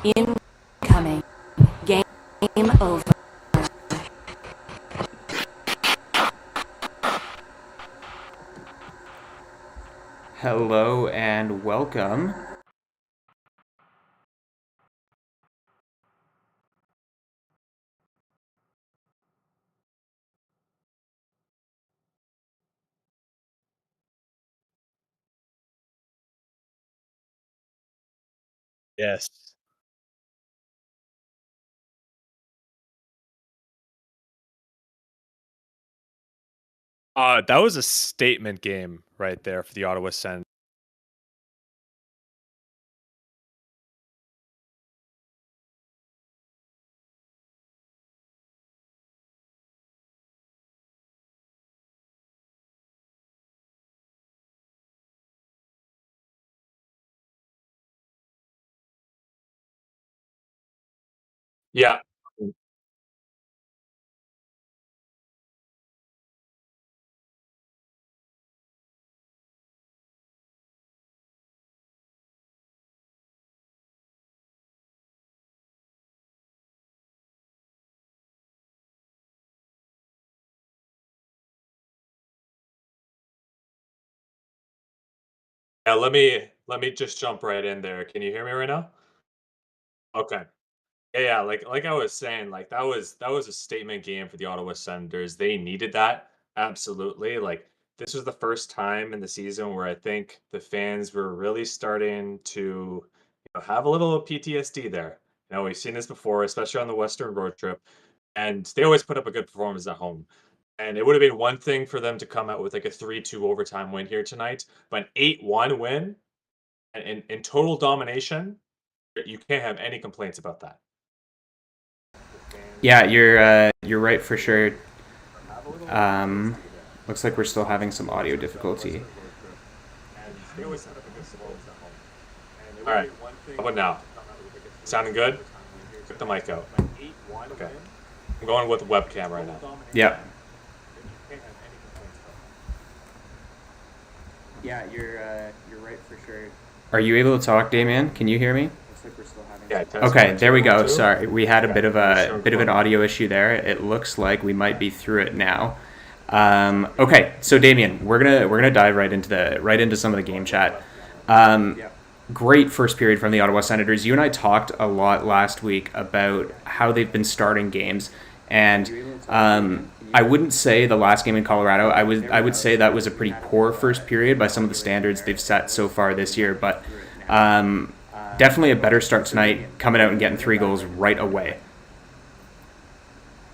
Incoming. Game over. Hello and welcome. Yes. That was a statement game right there for the Ottawa Sens. Yeah. Yeah, let me just jump right in there. Can you hear me right now? Okay. Yeah, like I was saying, like that was a statement game for the Ottawa Senators. They needed that absolutely. Like this was the first time in the season where I think the fans were really starting to, have a little PTSD there. We've seen this before, especially on the Western road trip, and they always put up a good performance at home. And it would have been one thing for them to come out with like a 3-2 overtime win here tonight, but an 8-1 win and in total domination, you can't have any complaints about that. Yeah, you're right for sure. Um, Looks like we're still having some audio difficulty. All right. How about now? Sounding good? Get the mic out. Okay. I'm going with the webcam right now. Yeah. Yeah, you're right for sure. Are you able to talk, Damian? Can you hear me? Yeah, test Okay, one, there we two, go. one, two. Sorry, we had a Yeah, bit of sure, an audio issue there. It looks like we might be through it now. Okay, so Damien, we're gonna dive right into some of the game chat. Um, Great first period from the Ottawa Senators. You and I talked a lot last week about how they've been starting games, and I wouldn't say the last game in Colorado. I would say that was a pretty poor first period by some of the standards they've set so far this year, but um, definitely a better start tonight, coming out and getting 3 goals right away.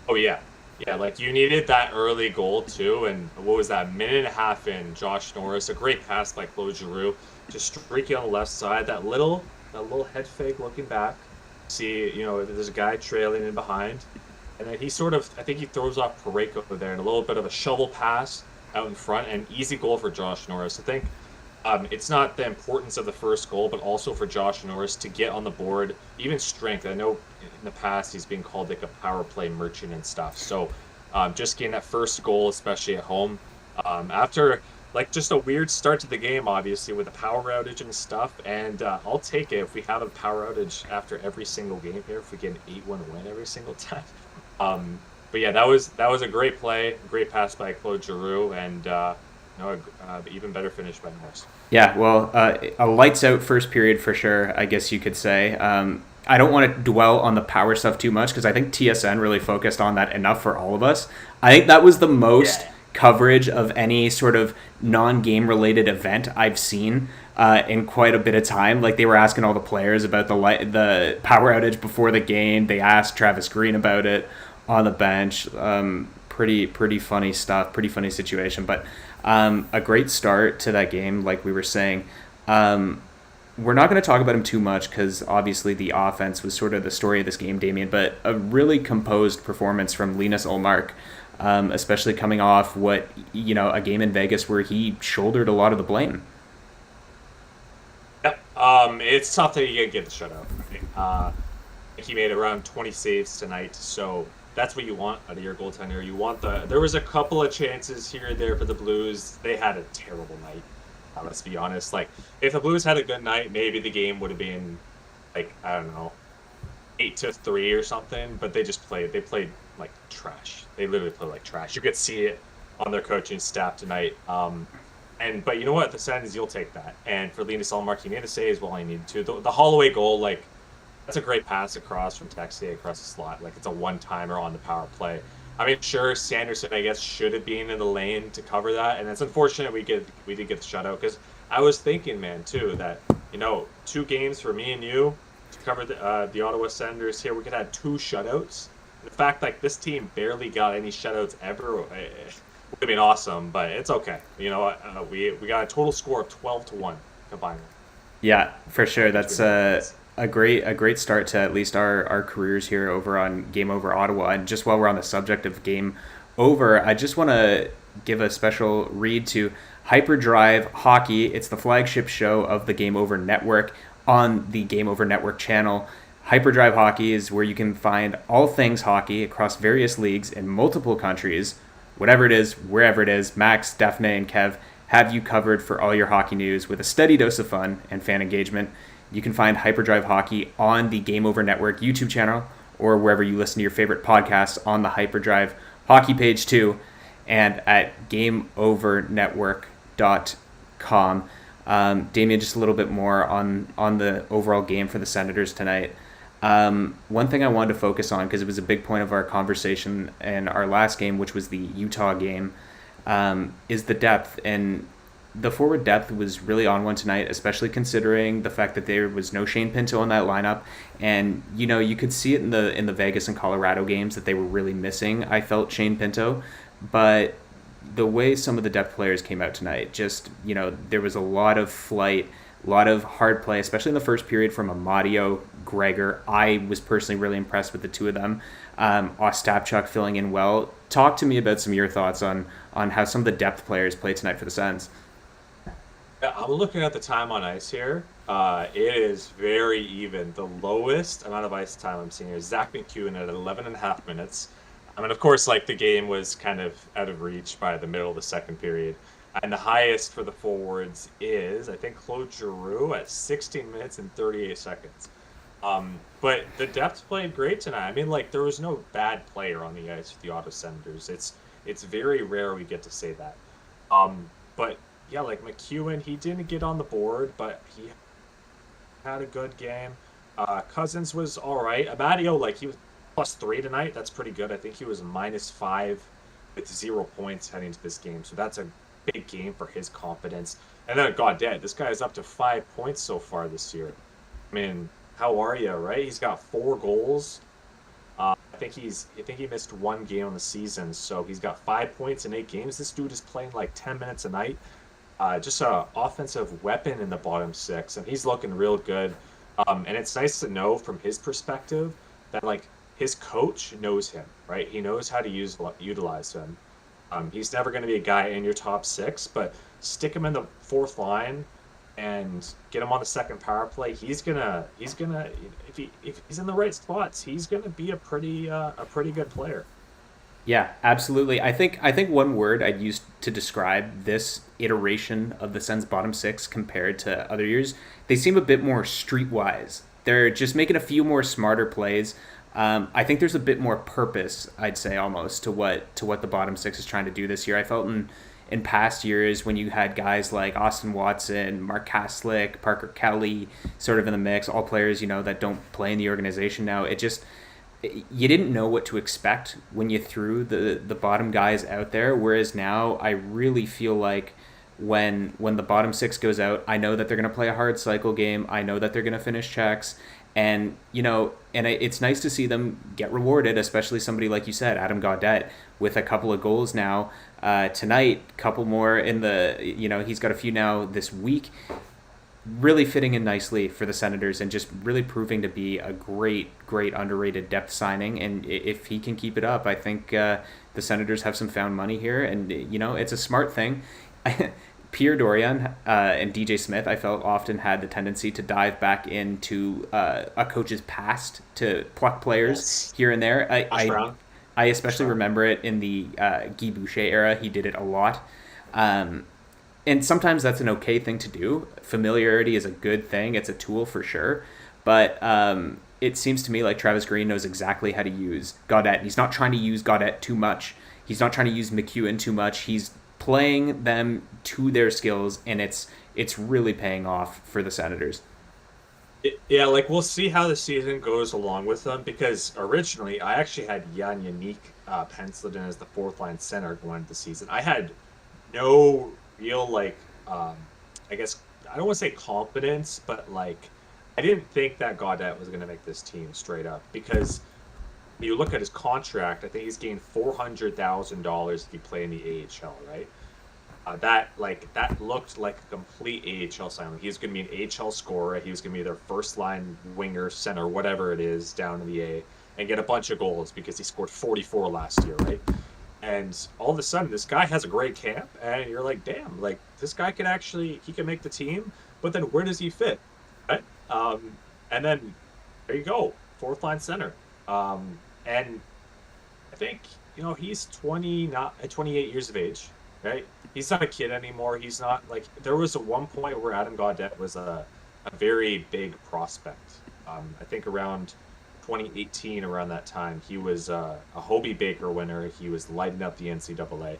Oh yeah. Yeah, like you needed that early goal too. And what was that, minute and a half in? Josh Norris, a great pass by Claude Giroux, just streaking on the left side. That little head fake looking back. See, there's a guy trailing in behind. And then he sort of, I think he throws off Pareko there and a little bit of a shovel pass out in front and easy goal for Josh Norris. I think it's not the importance of the first goal, but also for Josh Norris to get on the board, even strength. I know in the past he's been called like a power play merchant and stuff. So just getting that first goal, especially at home, after like just a weird start to the game, obviously with the power outage and stuff. And I'll take it if we have a power outage after every single game here. If we get an 8-1 win every single time. But yeah, that was a great play, great pass by Claude Giroux, and even better finish by Norris. Yeah, well, a lights out first period for sure, I guess you could say. I don't want to dwell on the power stuff too much because I think TSN really focused on that enough for all of us. I think that was the most coverage of any sort of non-game related event I've seen in quite a bit of time. Like they were asking all the players about the power outage before the game. They asked Travis Green about it on the bench. Pretty funny stuff. Pretty funny situation, but a great start to that game, like we were saying. We're not going to talk about him too much because obviously the offense was sort of the story of this game, Damien, but a really composed performance from Linus Ullmark, especially coming off a game in Vegas where he shouldered a lot of the blame. Yep. It's tough that you get the shutout. He made around 20 saves tonight, so that's what you want out of your goaltender. You want There was a couple of chances here and there for the Blues. They had a terrible night. Let's be honest. Like, if the Blues had a good night, maybe the game would have been, like, I don't know, 8-3 or something, but they played like trash. They literally played like trash. You could see it on their coaching staff tonight. But you know what? The Sens, you'll take that. And for Linus Ullmark, he needed to say as well. He needed to. The Holloway goal, like, that's a great pass across from Texier across the slot. Like, it's a one-timer on the power play. I mean, sure, Sanderson, I guess, should have been in the lane to cover that, and it's unfortunate we did get the shutout, because I was thinking, man, too, that, 2 games for me and you to cover the Ottawa Senators here, we could have 2 shutouts. The fact, like, this team barely got any shutouts ever would have been awesome, but it's okay. We got a total score of 12-1 combined. Yeah, for sure. That's a great start to at least our careers here over on Game Over Ottawa. And just while we're on the subject of Game Over, I just want to give a special read to Hyperdrive Hockey. It's the flagship show of the Game Over Network on the Game Over Network channel. Hyperdrive Hockey is where you can find all things hockey across various leagues in multiple countries. Whatever it is, wherever it is, Max, Daphne, and Kev have you covered for all your hockey news with a steady dose of fun and fan engagement. You can find Hyperdrive Hockey on the Game Over Network YouTube channel or wherever you listen to your favorite podcasts on the Hyperdrive Hockey page too, and at GameOverNetwork.com. Damian, just a little bit more on the overall game for the Senators tonight. One thing I wanted to focus on, because it was a big point of our conversation in our last game, which was the Utah game, is the depth. And the forward depth was really on one tonight, especially considering the fact that there was no Shane Pinto in that lineup. And, you could see it in the Vegas and Colorado games that they were really missing, I felt, Shane Pinto. But the way some of the depth players came out tonight, just, there was a lot of flight, a lot of hard play, especially in the first period from Amadio, Gregor. I was personally really impressed with the two of them. Ostapchuk filling in well. Talk to me about some of your thoughts on how some of the depth players played tonight for the Sens. I'm looking at the time on ice here. It is very even. The lowest amount of ice time I'm seeing is Zach McEwen at 11.5 minutes. I mean, of course, like, the game was kind of out of reach by the middle of the second period. And the highest for the forwards is, I think, Claude Giroux at 16 minutes and 38 seconds. But the depth played great tonight. I mean, like, there was no bad player on the ice for the Ottawa Senators. It's very rare we get to say that. But yeah, like, McEwen, he didn't get on the board, but he had a good game. Cousins was all right. Amadio, like, he was +3 tonight. That's pretty good. I think he was -5 with 0 points heading into this game. So that's a big game for his confidence. And then, Gaudette, this guy is up to 5 points so far this year. I mean, how are you, right? He's got 4 goals. I think he missed 1 game on the season, so he's got 5 points in 8 games. This dude is playing like 10 minutes a night. Just an offensive weapon in the bottom 6, and he's looking real good. And it's nice to know from his perspective that, like, his coach knows him, right? He knows how to utilize him. He's never going to be a guy in your top 6, but stick him in the 4th line and get him on the second power play. He's gonna if he's in the right spots, he's gonna be a pretty good player. Yeah, absolutely. I think one word I'd use to describe this iteration of the Sens bottom 6 compared to other years, they seem a bit more streetwise. They're just making a few more smarter plays. I think there's a bit more purpose, I'd say, almost to what the bottom 6 is trying to do this year. I felt in past years when you had guys like Austin Watson, Mark Kaslick, Parker Kelly sort of in the mix, all players, that don't play in the organization now, you didn't know what to expect when you threw the bottom guys out there, whereas now I really feel like when the bottom 6 goes out, I know that they're going to play a hard cycle game. I know that they're going to finish checks. And, it's nice to see them get rewarded, especially somebody like you said, Adam Gaudette, with a couple of goals now tonight, couple more in the, he's got a few now this week, really fitting in nicely for the Senators and just really proving to be a great underrated depth signing. And if he can keep it up, I think the Senators have some found money here. And, it's a smart thing. Pierre Dorion and DJ Smith, I felt, often had the tendency to dive back into a coach's past to pluck players here and there. I especially remember it in the Guy Boucher era. He did it a lot. And sometimes that's an okay thing to do. Familiarity is a good thing. It's a tool for sure. but it seems to me like Travis Green knows exactly how to use Gaudette. He's not trying to use Gaudette too much. He's not trying to use McEwen too much. He's playing them to their skills, and it's really paying off for the Senators. Yeah, like we'll see how the season goes along with them because originally I actually had Jan Yannick penciled in as the fourth line center going into the season. I had no real I guess I don't want to say confidence, but like I didn't think that Gaudette was going to make this team straight up because when you look at his contract, I think he's gained $400,000 if he play in the AHL, right? That looked like a complete AHL signing. He was going to be an AHL scorer. He was going to be their first line winger, center, whatever it is, down in the A, and get a bunch of goals because he scored 44 last year, right? And all of a sudden, this guy has a great camp, and you're like, damn, like this guy he can make the team. But then where does he fit, right? And then there you go, fourth line center. And I think he's 28 years of age. Right? He's not a kid anymore. He's not like there was a one point where Adam Gaudette was a very big prospect. I think around 2018, around that time, he was a Hobie Baker winner. He was lighting up the NCAA,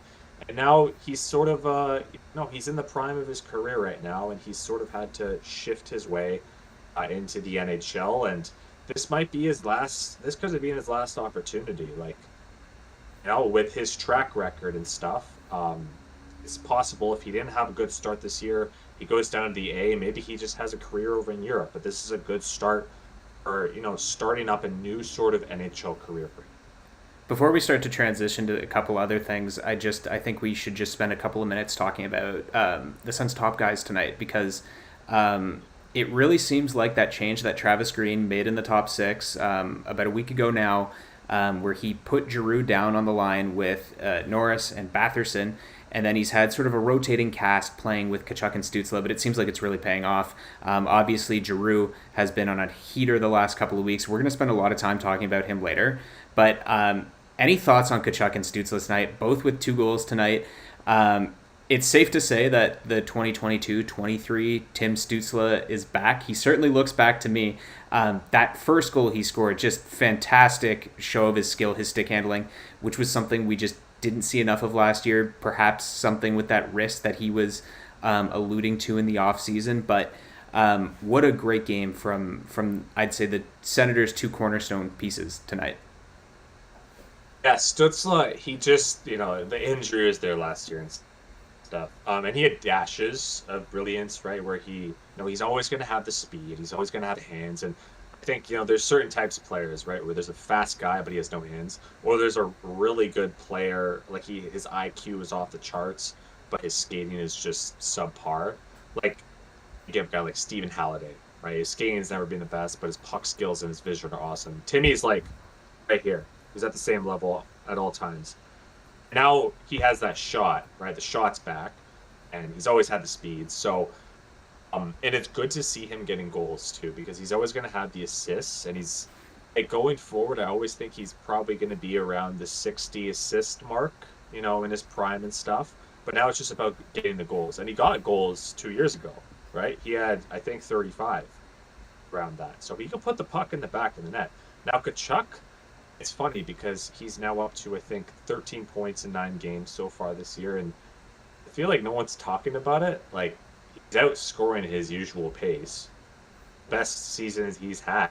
and now he's sort of he's in the prime of his career right now, and he's sort of had to shift his way into the NHL, and this might be his last. This could have been his last opportunity. Like with his track record and stuff. It's possible if he didn't have a good start this year, he goes down to the A. Maybe he just has a career over in Europe. But this is a good start for starting up a new sort of NHL career for him. Before we start to transition to a couple other things, I think we should just spend a couple of minutes talking about the Sens' top guys tonight because it really seems like that change that Travis Green made in the top six about a week ago now. Where he put Giroux down on the line with Norris and Batherson, and then he's had sort of a rotating cast playing with Tkachuk and Stützle, but it seems like it's really paying off. Obviously, Giroux has been on a heater the last couple of weeks. We're going to spend a lot of time talking about him later, but any thoughts on Tkachuk and Stützle tonight, both with 2 goals tonight? It's safe to say that the 2022-23 Tim Stützle is back. He certainly looks back to me. That first goal he scored, just fantastic show of his skill, his stick handling, which was something we just didn't see enough of last year. Perhaps something with that wrist that he was alluding to in the offseason. But what a great game from I'd say the Senators' 2 cornerstone pieces tonight. Yeah, Stützle, he just, the injury was there last year and stuff. And he had dashes of brilliance, right, where he's always going to have the speed, he's always going to have the hands, and I think there's certain types of players, right, where there's a fast guy but he has no hands, or there's a really good player like his IQ is off the charts but his skating is just subpar. Like you get a guy like Stephen Halliday, right? His skating has never been the best, but his puck skills and his vision are awesome. Timmy's like right here. He's at the same level at all times. Now he has that shot, right? The shot's back, and he's always had the speed. So, and it's good to see him getting goals too, because he's always going to have the assists, and he's going forward. I always think he's probably going to be around the 60 assist mark, in his prime and stuff. But now it's just about getting the goals, and he got goals 2 years ago, right? He had, I think, 35 around that, so he can put the puck in the back of the net. Now Tkachuk. It's funny because he's now up to, I think, 13 points in 9 games so far this year, and I feel like no one's talking about it. Like, he's outscoring his usual pace. Best season he's had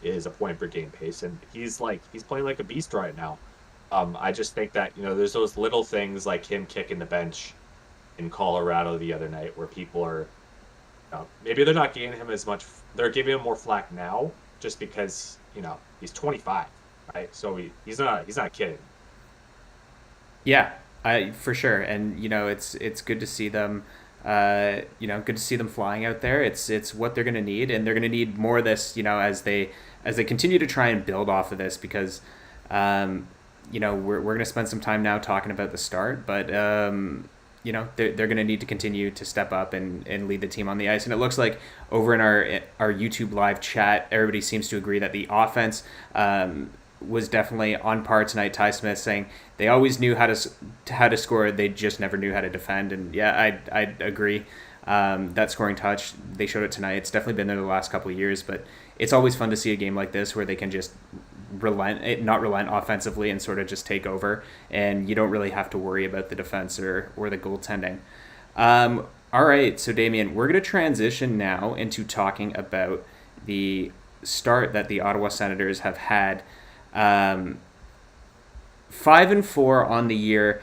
is a point-per-game pace, and he's playing like a beast right now. I just think that, there's those little things like him kicking the bench in Colorado the other night where people are, maybe they're not giving him as much, they're giving him more flack now just because, he's 25. Right, so he's not kidding. Yeah, for sure, and it's good to see them. Good to see them flying out there. It's what they're going to need, and they're going to need more of this. As they continue to try and build off of this, because we're going to spend some time now talking about the start, but they're going to need to continue to step up and lead the team on the ice. And it looks like over in our YouTube live chat, everybody seems to agree that the offense was definitely on par tonight. Ty Smith saying they always knew how to score, they just never knew how to defend. And yeah, I'd agree. That scoring touch, they showed it tonight. It's definitely been there the last couple of years, but it's always fun to see a game like this where they can just not relent offensively and sort of just take over, and you don't really have to worry about the defense or the goaltending. All right, so Damian, we're going to transition now into talking about the start that the Ottawa Senators have had. 5-4 on the year.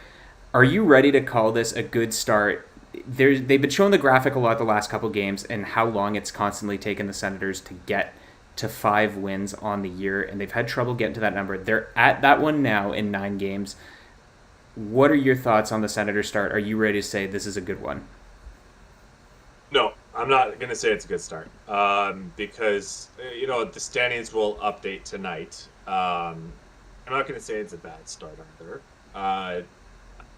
Are you ready to call this a good start? They've been showing the graphic a lot the last couple games and how long it's constantly taken the Senators to get to 5 wins on the year, and they've had trouble getting to that number. They're at that one now in 9 games. What are your thoughts on the Senators start? Are you ready to say this is a good one? No, I'm not going to say it's a good start because, the standings will update tonight. I'm not going to say it's a bad start either. I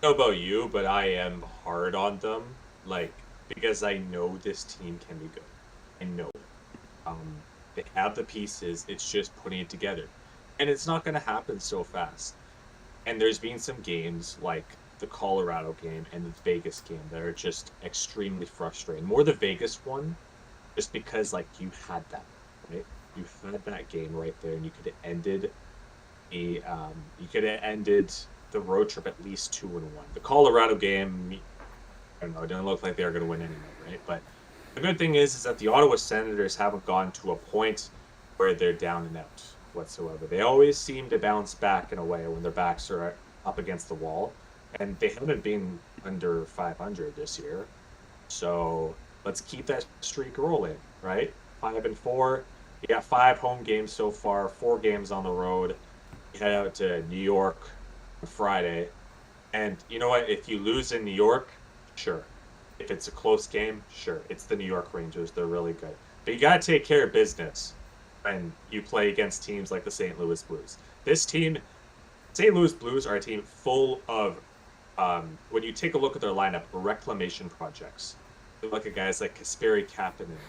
don't know about you, but I am hard on them, because I know this team can be good. I know. They have the pieces. It's just putting it together. And it's not going to happen so fast. And there's been some games like the Colorado game and the Vegas game that are just extremely frustrating. More the Vegas one, just because, you had that, right? You had that game right there, and you could have ended the road trip at least 2-1. The Colorado game, I don't know, it didn't look like they were going to win anyway, right? But the good thing is that the Ottawa Senators haven't gone to a point where they're down and out whatsoever. They always seem to bounce back in a way when their backs are up against the wall, and they haven't been under 500 this year. So let's keep that streak rolling, right? 5-4. You got 5 home games so far, 4 games on the road. You head out to New York on Friday, and you know what? If you lose in New York, sure. If it's a close game, sure. It's the New York Rangers. They're really good. But you got to take care of business when you play against teams like the St. Louis Blues. This team, St. Louis Blues, are a team full of, when you take a look at their lineup, reclamation projects. You look at guys like Kasperi Kapanen,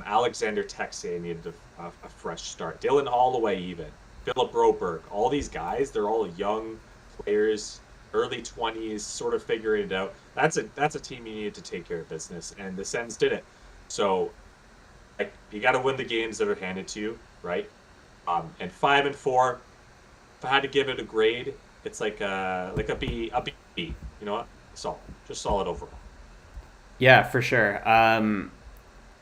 Alexander Texier needed a fresh start. Dylan Holloway even. Philip Broberg. All these guys, they're all young players, early 20s, sort of figuring it out. That's a team you need to take care of business, and the Sens did it. So, you got to win the games that are handed to you, right? And 5-4, if I had to give it a grade, it's like a B. You know what? Solid, just solid overall. Yeah, for sure.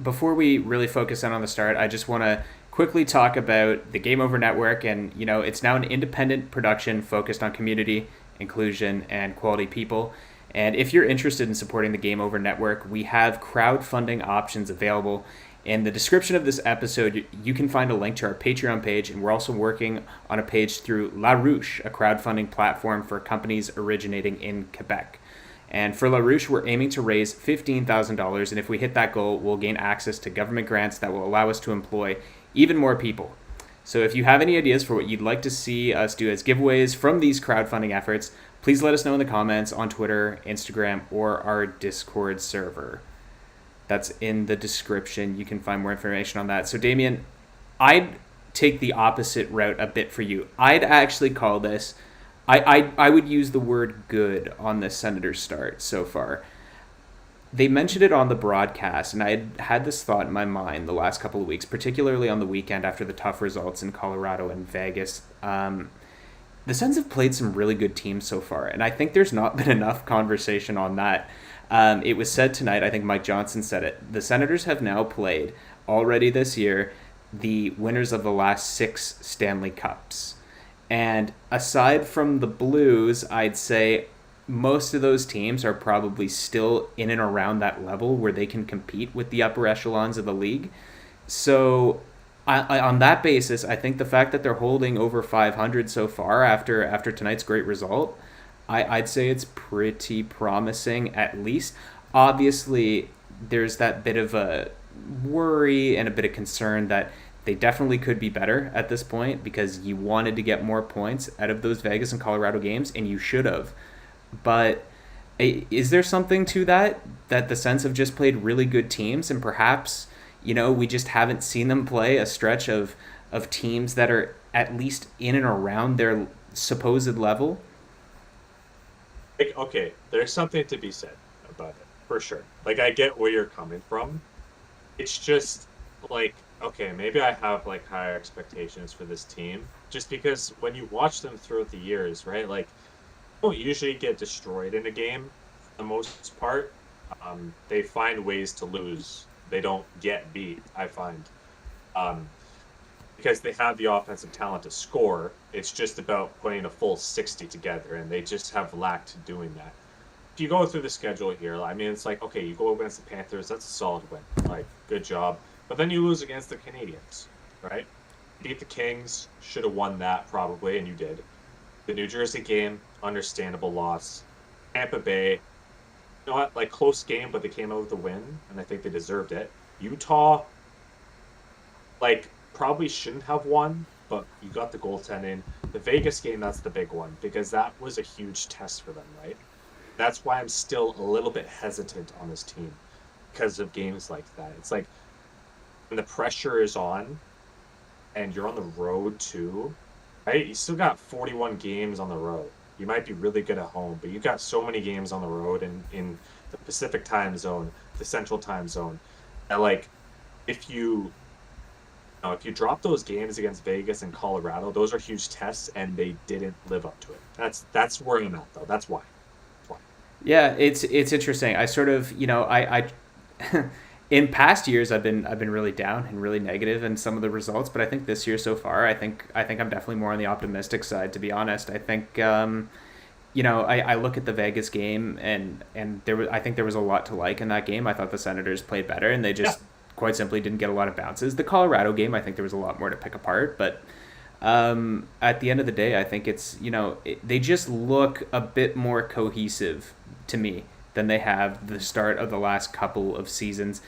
Before we really focus in on the start, I just want to quickly talk about the GameOver network, and it's now an independent production focused on community, inclusion, and quality people. And if you're interested in supporting the GameOver network, we have crowdfunding options available. In the description of this episode, you can find a link to our Patreon page, and we're also working on a page through La Ruche, a crowdfunding platform for companies originating in Quebec. And for La Ruche, we're aiming to raise $15,000, and if we hit that goal, we'll gain access to government grants that will allow us to employ even more people. So if you have any ideas for what you'd like to see us do as giveaways from these crowdfunding efforts, please let us know in the comments on Twitter, Instagram, or our Discord server. That's in the description. You can find more information on that. So Damian, I'd take the opposite route a bit for you. I'd actually call this, I would use the word good on the Senators start so far. They mentioned it on the broadcast, and I had this thought in my mind the last couple of weeks, particularly on the weekend after the tough results in Colorado and Vegas. The Sens have played some really good teams so far, and I think there's not been enough conversation on that. It was said tonight, I think Mike Johnson said it, the Senators have now played, already this year, the winners of the last 6 Stanley Cups. And aside from the Blues, I'd say most of those teams are probably still in and around that level where they can compete with the upper echelons of the league. So on that basis, I think the fact that they're holding over 500 so far after tonight's great result, I'd say it's pretty promising at least. Obviously, there's that bit of a worry and a bit of concern that they definitely could be better at this point because you wanted to get more points out of those Vegas and Colorado games, and you should have. But is there something to that the Sens have just played really good teams, and perhaps, we just haven't seen them play a stretch of teams that are at least in and around their supposed level? Okay, there's something to be said about it, for sure. I get where you're coming from. It's just, okay, maybe I have like higher expectations for this team, just because when you watch them throughout the years, right? Like, they don't usually get destroyed in a game for the most part. They find ways to lose. They don't get beat, I find. Um, because they have the offensive talent to score. It's just about putting a full 60 together, and they just have lacked doing that. If you go through the schedule here, I mean, it's like, okay, you go against the Panthers, that's a solid win. Like, good job. But then you lose against the Canadians, right? Beat the Kings, should have won that probably, and you did. The New Jersey game, understandable loss. Tampa Bay, not like close game, but they came out with a win, and I think they deserved it. Utah, like, probably shouldn't have won, but you got the goaltending. The Vegas game, that's the big one, because that was a huge test for them, right? That's why I'm still a little bit hesitant on this team because of games like that. It's like when the pressure is on and you're on the road too, right? You still got 41 games on the road. You might be really good at home, but you got so many games on the road in the Pacific time zone, the Central time zone. And like if you drop those games against Vegas and Colorado, those are huge tests, and they didn't live up to it. That's where I'm at, though. That's why. Yeah, it's interesting. I sort of, I in past years I've been really down and really negative in some of the results, but I think this year so far, I think I'm definitely more on the optimistic side, to be honest. I think I look at the Vegas game, and I think there was a lot to like in that game. I thought the Senators played better, and they just quite simply didn't get a lot of bounces. The Colorado game, I think there was a lot more to pick apart, but at the end of the day, I think it's, they just look a bit more cohesive to me than they have the start of the last couple of seasons.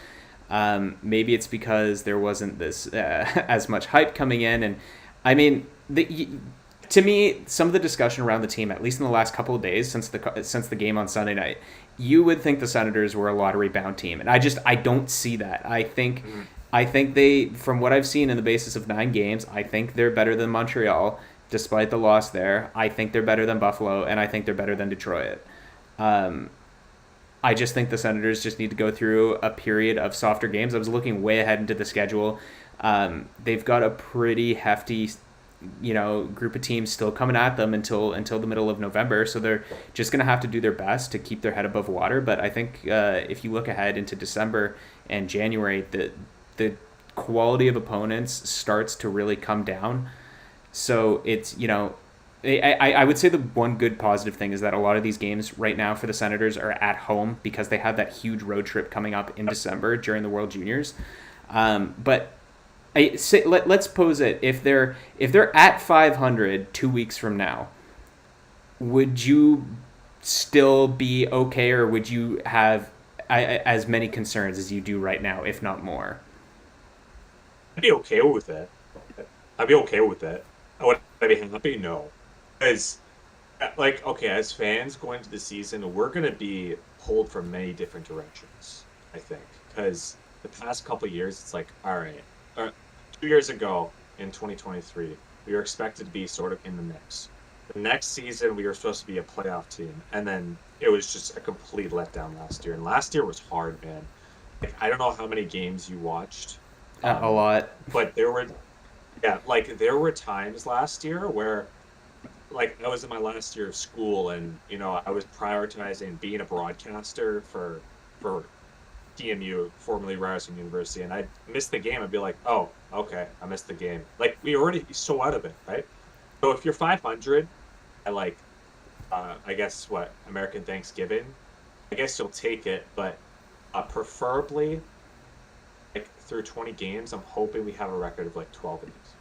Maybe it's because there wasn't this as much hype coming in, and I mean, to me, some of the discussion around the team, at least in the last couple of days since the game on Sunday night, you would think the Senators were a lottery bound team, and I don't see that. I think they, from what I've seen in the basis of 9 games, I think they're better than Montreal, despite the loss there. I think they're better than Buffalo, and I think they're better than Detroit. I just think the Senators just need to go through a period of softer games. I was looking way ahead into the schedule. They've got a pretty hefty, group of teams still coming at them until the middle of November. So they're just going to have to do their best to keep their head above water. But I think if you look ahead into December and January, the quality of opponents starts to really come down. So it's, I would say the one good positive thing is that a lot of these games right now for the Senators are at home because they have that huge road trip coming up in December during the World Juniors. But let's pose it, if they're at 500 2 weeks from now, would you still be okay, or would you have as many concerns as you do right now, if not more? I'd be okay with it. Would I be happy? No. Because, like, okay, as fans going into the season, we're going to be pulled from many different directions, I think. Because the past couple of years, it's like, all right, 2 years ago in 2023, we were expected to be sort of in the mix. The next season, we were supposed to be a playoff team, and then it was just a complete letdown last year. And last year was hard, man. Like, I don't know how many games you watched. A lot. But there were times last year where, like, I was in my last year of school, and I was prioritizing being a broadcaster for DMU, formerly Ryerson University, and I'd miss the game. I'd be like, oh, okay, I missed the game. Like, we already so out of it, right? So if you're 500 at, like, I guess American Thanksgiving, I guess you'll take it, but preferably, like, through 20 games, I'm hoping we have a record of like 12 innings,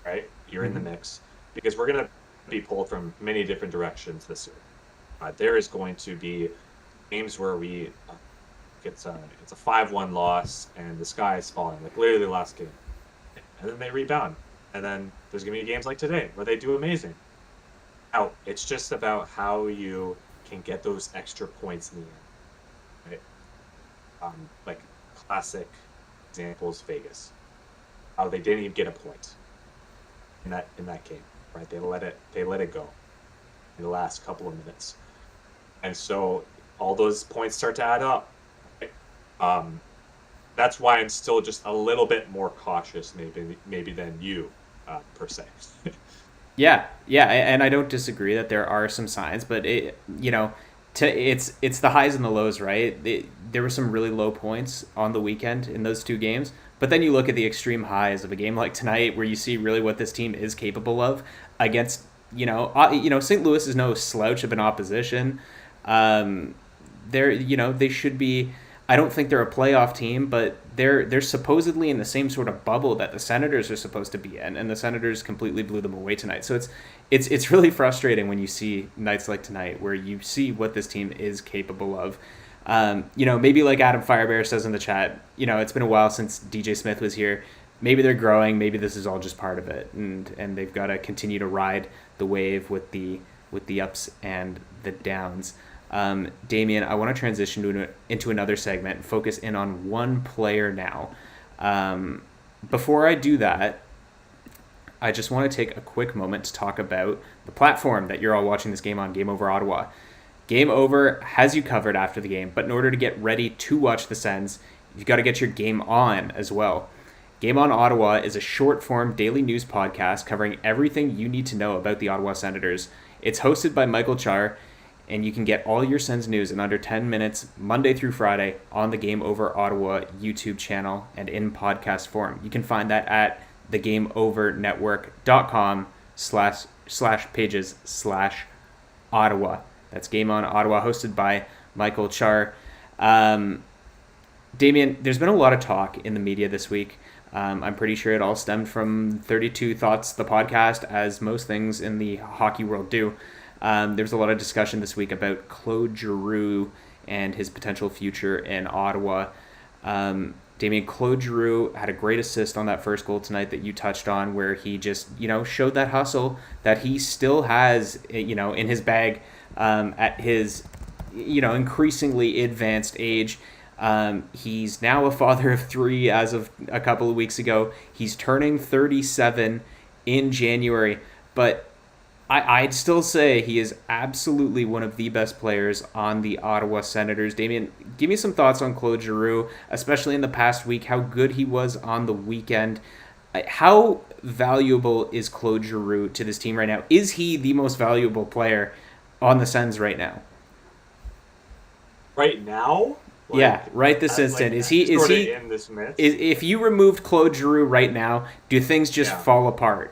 right? You're in the mix, because we're gonna be pulled from many different directions this year. There is going to be games where it's a 5-1 loss and the sky is falling, like literally the last game, and then they rebound, and then there's gonna be games like today where they do amazing. Now it's just about how you can get those extra points in the end, right? Like classic examples, Vegas, how they didn't even get a point in that game, right? They let it go in the last couple of minutes, and so all those points start to add up. Right? that's why I'm still just a little bit more cautious, maybe than you, per se. Yeah, yeah, and I don't disagree that there are some signs, but it's the highs and the lows, right? There were some really low points on the weekend in those two games, but then you look at the extreme highs of a game like tonight, where you see really what this team is capable of against, St. Louis is no slouch of an opposition. They should be. I don't think they're a playoff team, but they're supposedly in the same sort of bubble that the Senators are supposed to be in, and the Senators completely blew them away tonight. So it's really frustrating when you see nights like tonight where you see what this team is capable of. Maybe like Adam Firebear says in the chat, it's been a while since DJ Smith was here. Maybe they're growing. Maybe this is all just part of it, and they've got to continue to ride the wave with the ups and the downs. Damian, I want to transition into another segment and focus in on one player now. Before I do that, I just want to take a quick moment to talk about the platform that you're all watching this game on, Game Over Ottawa. Game Over has you covered after the game, but in order to get ready to watch the Sens, you've got to get your game on as well. Game On Ottawa is a short-form daily news podcast covering everything you need to know about the Ottawa Senators. It's hosted by Michael Czar, and you can get all your Sens news in under 10 minutes, Monday through Friday, on the Game Over Ottawa YouTube channel and in podcast form. You can find that at thegameovernetwork.com/pages/Ottawa. That's Game On Ottawa, hosted by Michael Czar. Damian, there's been a lot of talk in the media this week. I'm pretty sure it all stemmed from 32 Thoughts, the podcast, as most things in the hockey world do. There's a lot of discussion this week about Claude Giroux and his potential future in Ottawa. Damian, Claude Giroux had a great assist on that first goal tonight that you touched on, where he just, showed that hustle that he still has, in his bag at his, increasingly advanced age. He's now a father of 3 as of a couple of weeks ago. He's turning 37 in January, but I'd still say he is absolutely one of the best players on the Ottawa Senators. Damian, give me some thoughts on Claude Giroux, especially in the past week, how good he was on the weekend. How valuable is Claude Giroux to this team right now? Is he the most valuable player on the Sens right now? Right now? Right this instant. Is he in this mix? If you removed Claude Giroux right now, do things just fall apart?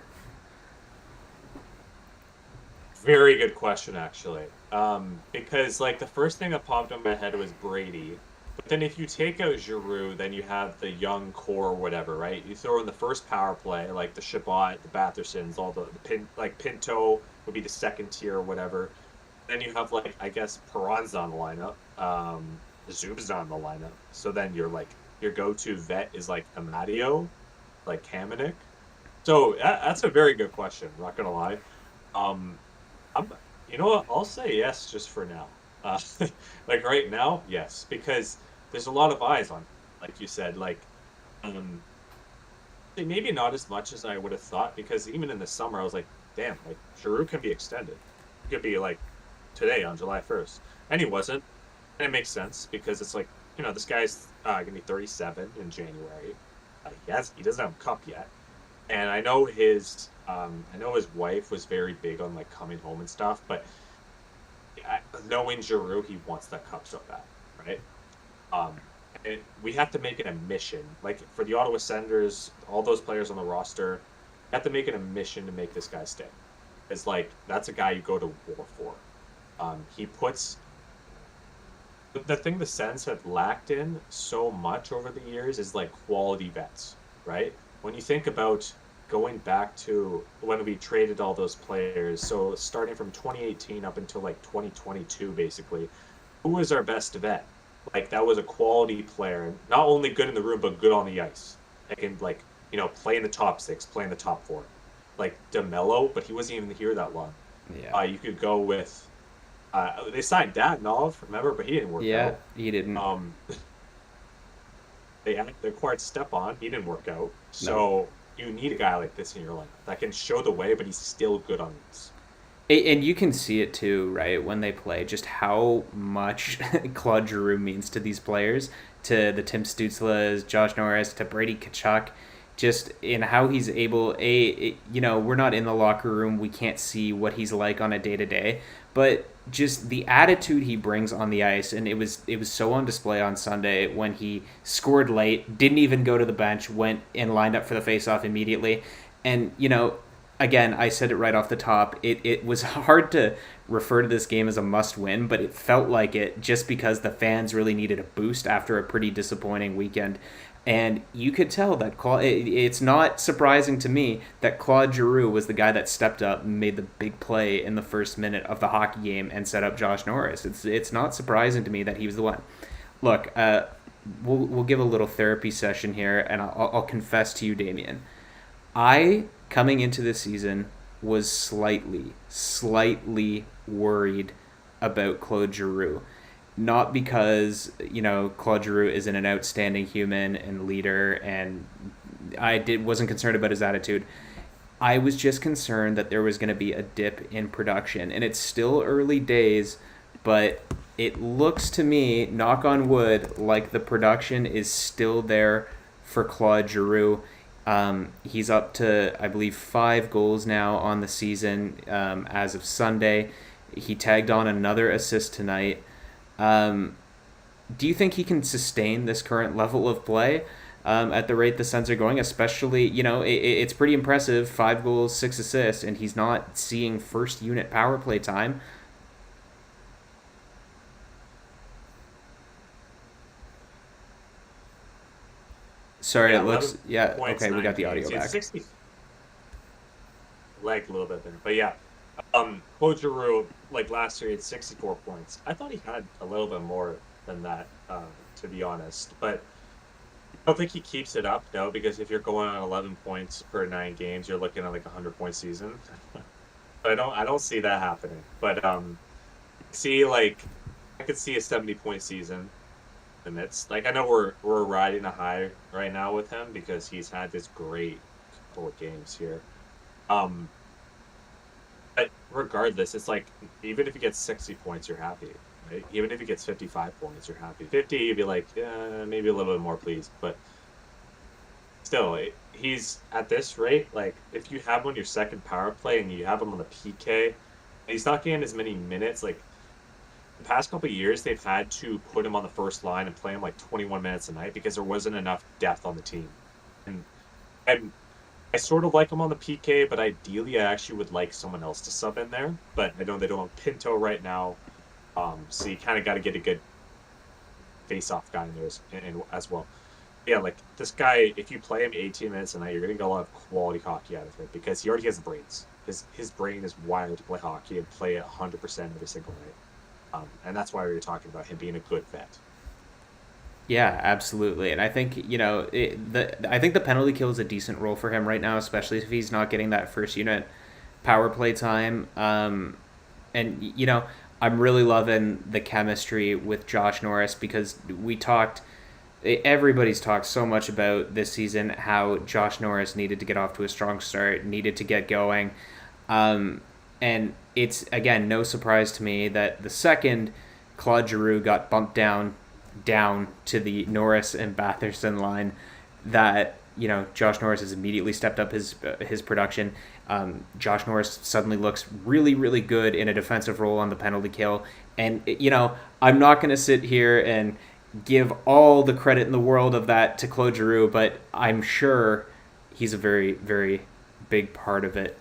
Very good question, actually. Because the first thing that popped in my head was Brady. But then if you take out Giroux, then you have the young core, whatever, right? You throw in the first power play, like the Chabot, the Bathersons, all the Pinto would be the second tier or whatever. Then you have I guess Perron's on the lineup. Zub's on the lineup. So then your go-to vet is Amadio, Hamonic. So that's a very good question. I'm not gonna lie. You know what? I'll say yes just for now. Right now, yes, because there's a lot of eyes on, like you said, maybe not as much as I would have thought, because even in the summer I was like, damn, Giroux can be extended. It could be today on July 1st, and he wasn't, and it makes sense because it's this guy's gonna be 37 in January. He doesn't have a cup yet, and I know his wife was very big on coming home and stuff, but knowing Giroux, he wants that cup so bad, right? And we have to make it a mission. For the Ottawa Senators, all those players on the roster, you have to make it a mission to make this guy stay. It's that's a guy you go to war for. He puts the thing the Sens have lacked in so much over the years is quality vets, right? When you think about going back to when we traded all those players, so starting from 2018 up until 2022, basically, who was our best vet? That was a quality player, not only good in the room but good on the ice. Can play in the top 6, play in the top 4. DeMello, but he wasn't even here that long. Yeah. You could go with they signed Dadonov, remember, but he didn't work out. Yeah, he didn't. They acquired Stepan, he didn't work out. So No. You need a guy like this in your lineup that can show the way, but he's still good on this. And you can see it too, right, when they play, just how much Claude Giroux means to these players. to the Tim Stützles, Josh Norris, to Brady Tkachuk, just in how he's able, we're not in the locker room, we can't see what he's like on a day-to-day, but just the attitude he brings on the ice, and it was so on display on Sunday when he scored late, didn't even go to the bench, went and lined up for the face-off immediately. And, again, I said it right off the top, it was hard to refer to this game as a must-win, but it felt like it just because the fans really needed a boost after a pretty disappointing weekend. And you could tell that it's not surprising to me that Claude Giroux was the guy that stepped up and made the big play in the first minute of the hockey game and set up Josh Norris. It's not surprising to me that he was the one. Look, we'll give a little therapy session here, and I'll confess to you, Damian. I, coming into this season, was slightly worried about Claude Giroux. Not because, Claude Giroux isn't an outstanding human and leader, and wasn't concerned about his attitude. I was just concerned that there was going to be a dip in production. And it's still early days, but it looks to me, knock on wood, like the production is still there for Claude Giroux. He's up to, I believe, 5 goals now on the season as of Sunday. He tagged on another assist tonight. Do you think he can sustain this current level of play at the rate the Sens are going? Especially, it's pretty impressive, 5 goals, 6 assists, and he's not seeing first unit power play time. Sorry, it looks... Yeah, okay, we got the audio back. 60, lagged a little bit there, but yeah. Claude Giroux, last year, he had 64 points. I thought he had a little bit more than that, to be honest. But I don't think he keeps it up, no, because if you're going on 11 points per 9 games, you're looking at a 100-point season. But I don't see that happening. But I could see a 70-point season in the midst. I know we're riding a high right now with him because he's had this great couple of games here. But regardless, it's even if he gets 60 points, you're happy, right? Even if he gets 55 points, you're happy. 50, you'd be maybe a little bit more pleased. But still, he's at this rate, if you have him on your second power play and you have him on the PK, he's not getting as many minutes. The past couple of years, they've had to put him on the first line and play him 21 minutes a night because there wasn't enough depth on the team. And I sort of like him on the PK, but ideally I actually would like someone else to sub in there. But I know they don't have Pinto right now, so you kind of got to get a good face-off guy in there as well. Yeah, this guy, if you play him 18 minutes a night, you're going to get a lot of quality hockey out of it because he already has the brains. His brain is wired to play hockey and play it 100% every single night. And that's why we were talking about him being a good vet. Yeah, absolutely. And I think, I think the penalty kill is a decent role for him right now, especially if he's not getting that first unit power play time. And, I'm really loving the chemistry with Josh Norris because everybody's talked so much about this season how Josh Norris needed to get off to a strong start, needed to get going. And it's, again, no surprise to me that the second Claude Giroux got bumped down to the Norris and Batherson line that, Josh Norris has immediately stepped up his production. Josh Norris suddenly looks really, really good in a defensive role on the penalty kill. And, I'm not going to sit here and give all the credit in the world of that to Claude Giroux, but I'm sure he's a very, very big part of it.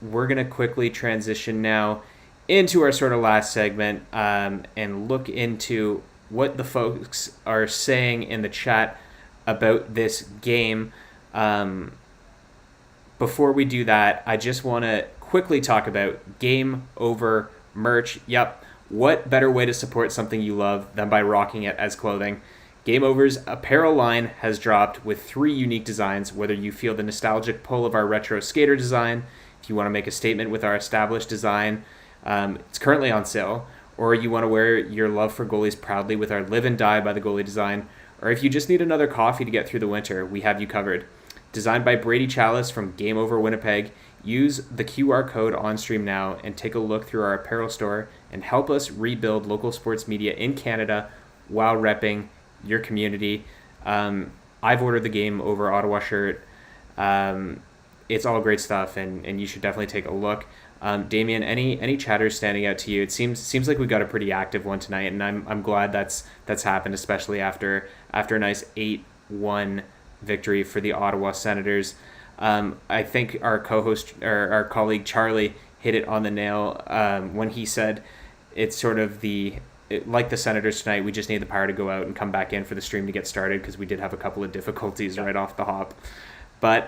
We're going to quickly transition now into our sort of last segment and look into what the folks are saying in the chat about this game. Before we do that, I just want to quickly talk about GameOver merch. Yep, what better way to support something you love than by rocking it as clothing? GameOver's apparel line has dropped with 3 unique designs, whether you feel the nostalgic pull of our retro skater design, if you want to make a statement with our established design, it's currently on sale, or you want to wear your love for goalies proudly with our Live and Die by the Goalie design, or if you just need another coffee to get through the winter, we have you covered. Designed by Brady Chalice from GameOver Winnipeg, use the QR code on stream now and take a look through our apparel store and help us rebuild local sports media in Canada while repping your community. I've ordered the Game Over Ottawa shirt. It's all great stuff, and you should definitely take a look. Damian, any chatters standing out to you? It seems like we got a pretty active one tonight, and I'm glad that's happened, especially after a nice 8-1 victory for the Ottawa Senators. I think our co-host or our colleague Charlie hit it on the nail when he said it's sort of like the Senators tonight. We just need the power to go out and come back in for the stream to get started, because we did have a couple of difficulties right off the hop. But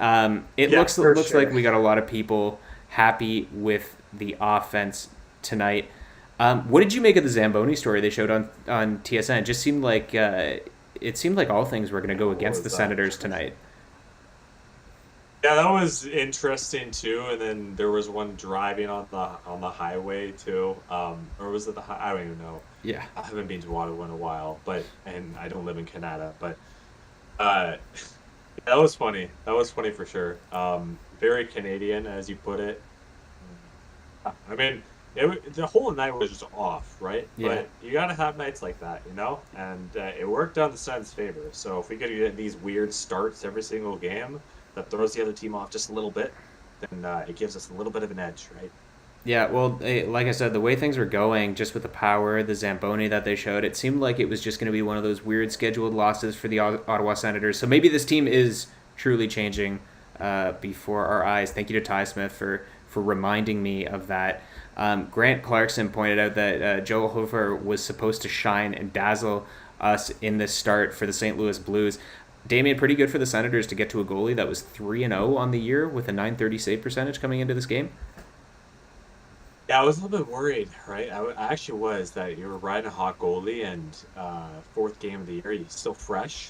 it looks like we got a lot of people happy with the offense tonight. What did you make of the Zamboni story they showed on TSN? It just seemed like all things were going to go against the Senators tonight. Yeah, that was interesting too. And then there was one driving on the highway too, or was it I don't even know. Yeah, I haven't been to Ottawa in a while, and I don't live in Canada, but that was funny. That was funny for sure. Very Canadian, as you put it. I mean, the whole night was just off, right? Yeah. But you gotta have nights like that, And it worked on the Sens' favor. So if we could get these weird starts every single game that throws the other team off just a little bit, then it gives us a little bit of an edge, right? Yeah, well, like I said, the way things were going, just with the power, the Zamboni that they showed, it seemed like it was just going to be one of those weird scheduled losses for the Ottawa Senators. So maybe this team is truly changing before our eyes. Thank you to Ty Smith for reminding me of that. Grant Clarkson pointed out that Joel Hofer was supposed to shine and dazzle us in this start for the St. Louis Blues. Damian, pretty good for the Senators to get to a goalie that was 3-0 on the year with a .930 save percentage coming into this game. Yeah, I was a little bit worried, right? I actually was, that you were riding a hot goalie, and fourth game of the year, he's still fresh.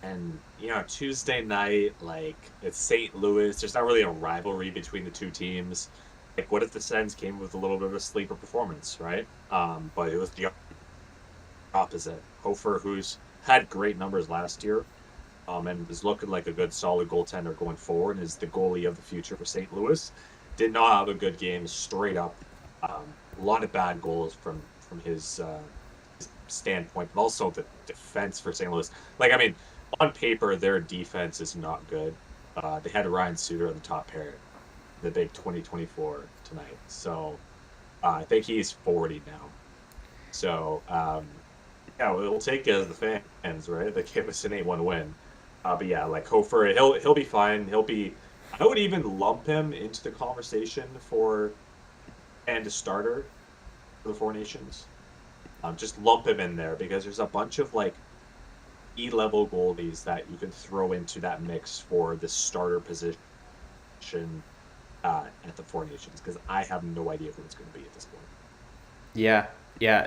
And, Tuesday night, like, it's St. Louis. There's not really a rivalry between the two teams. Like, what if the Sens came with a little bit of a sleeper performance, right? But it was the opposite. Hofer, who's had great numbers last year, and is looking like a good, solid goaltender going forward, and is the goalie of the future for St. Louis, did not have a good game straight up. A lot of bad goals from his standpoint, but also the defense for St. Louis. Like, I mean, on paper, their defense is not good. They had Ryan Suter on the top pair, the big 2024 tonight. So I think he's 40 now. So, we'll take it as the fans, right? They gave us an 8-1 win. But yeah, like Hofer, he'll be fine. I would even lump him into the conversation and a starter for the Four Nations. Just lump him in there, because there's a bunch of like E-level goalies that you can throw into that mix for the starter position at the Four Nations, because I have no idea who it's going to be at this point. Yeah,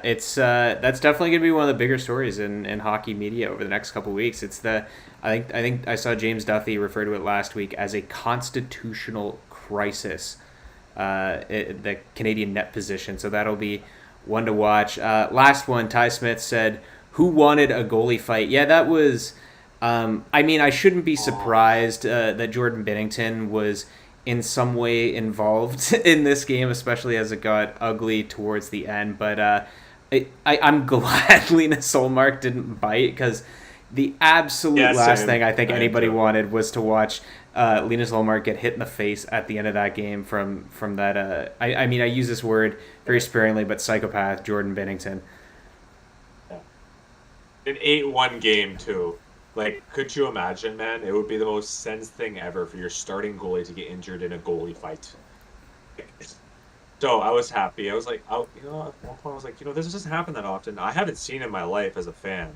it's that's definitely going to be one of the bigger stories in hockey media over the next couple of weeks. It's I think I saw James Duthie refer to it last week as a constitutional crisis, the Canadian net position. So that'll be one to watch. Last one, Ty Smith said, "Who wanted a goalie fight?" Yeah, that was. I mean, I shouldn't be surprised that Jordan Binnington was in some way involved in this game, especially as it got ugly towards the end. But I'm glad Linus Solmark didn't bite, because the absolute last thing I think anybody wanted was to watch Linus Solmark get hit in the face at the end of that game from that. I mean, I use this word very sparingly, but psychopath Jordan Binnington. Yeah. An 8-1 game too. Like, could you imagine, man? It would be the most Sens thing ever for your starting goalie to get injured in a goalie fight. So I was happy. I was like, at one point I was like, this doesn't happen that often. I haven't seen in my life as a fan.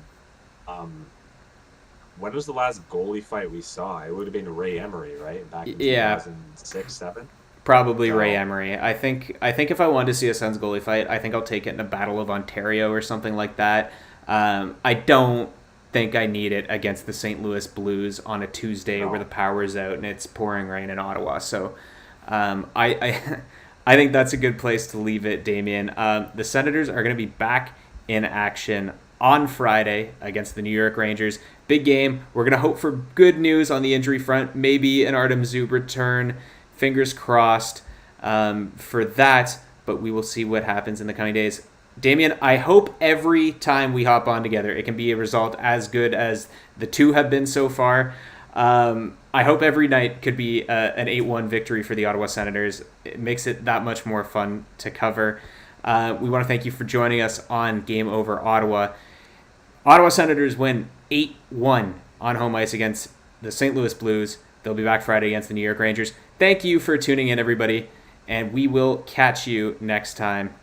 When was the last goalie fight we saw? It would have been Ray Emery, right? Back in 2006, 7? Probably Ray Emery. I think if I wanted to see a Sens goalie fight, I think I'll take it in a Battle of Ontario or something like that. I don't think I need it against the St. Louis Blues on a Tuesday where the power is out and it's pouring rain in Ottawa. So I think that's a good place to leave it, Damian. The Senators are going to be back in action on Friday against the New York Rangers. Big game. We're going to hope for good news on the injury front. Maybe an Artem Zub return. Fingers crossed for that. But we will see what happens in the coming days. Damian, I hope every time we hop on together, it can be a result as good as the two have been so far. I hope every night could be an 8-1 victory for the Ottawa Senators. It makes it that much more fun to cover. We want to thank you for joining us on Game Over Ottawa. Ottawa Senators win 8-1 on home ice against the St. Louis Blues. They'll be back Friday against the New York Rangers. Thank you for tuning in, everybody, and we will catch you next time.